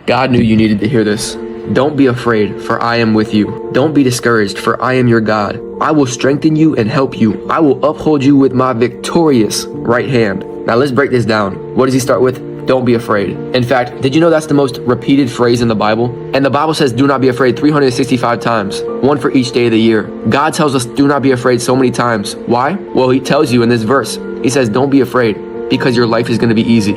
God knew you needed to hear this. Don't be afraid, for I am with you. Don't be discouraged, for I am your God. I will strengthen you and help you. I will uphold you with my victorious right hand. Now let's break this down. What does he start with? Don't be afraid. In fact, did you know that's the most repeated phrase in the Bible? And the Bible says, do not be afraid 365 times, one for each day of the year. God tells us, do not be afraid so many times. Why? Well, he tells you in this verse, he says, don't be afraid because your life is going to be easy.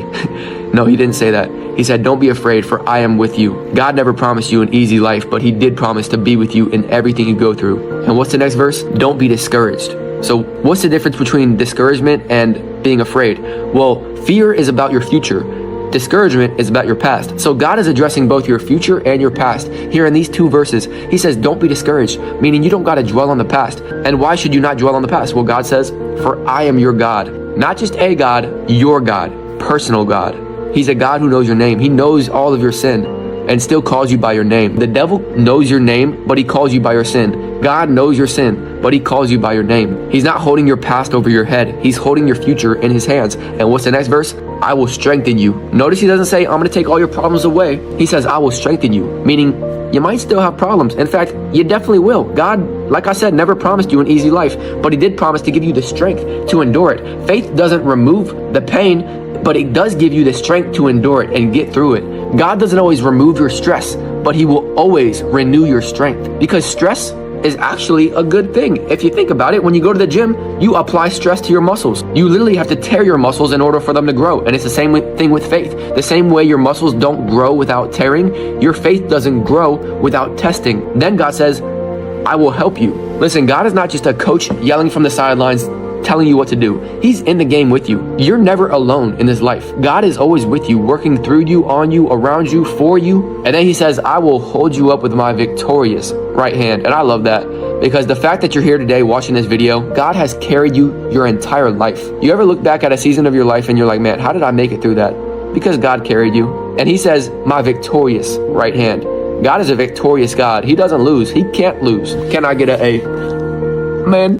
No, he didn't say that. He said, don't be afraid, for I am with you. God never promised you an easy life, but he did promise to be with you in everything you go through. And what's the next verse? Don't be discouraged. So what's the difference between discouragement and being afraid? Well, fear is about your future. Discouragement is about your past. So God is addressing both your future and your past. Here in these two verses, he says, don't be discouraged, meaning you don't got to dwell on the past. And why should you not dwell on the past? Well, God says, for I am your God. Not just a God, your God, personal God. He's a God who knows your name. He knows all of your sin and still calls you by your name. The devil knows your name, but he calls you by your sin. God knows your sin, but he calls you by your name. He's not holding your past over your head. He's holding your future in his hands. And what's the next verse? I will strengthen you. Notice he doesn't say, I'm going to take all your problems away. He says, I will strengthen you, meaning you might still have problems. In fact, you definitely will. God, like I said, never promised you an easy life, but he did promise to give you the strength to endure it. Faith doesn't remove the pain, but it does give you the strength to endure it and get through it. God doesn't always remove your stress, but he will always renew your strength, because stress is actually a good thing. If you think about it, when you go to the gym, you apply stress to your muscles. You literally have to tear your muscles in order for them to grow. And it's the same thing with faith. The same way your muscles don't grow without tearing, your faith doesn't grow without testing. Then God says, I will help you. Listen, God is not just a coach yelling from the sidelines, telling you what to do. He's in the game with you. You're never alone in this life. God is always with you, working through you, on you, around you, for you. And then he says, I will hold you up with my victorious right hand. And I love that, because the fact that you're here today watching this video, God has carried you your entire life. You ever look back at a season of your life and you're like, man, how did I make it through that? Because God carried you. And he says, my victorious right hand. God is a victorious God. He doesn't lose. He can't lose. Can I get an A? Man.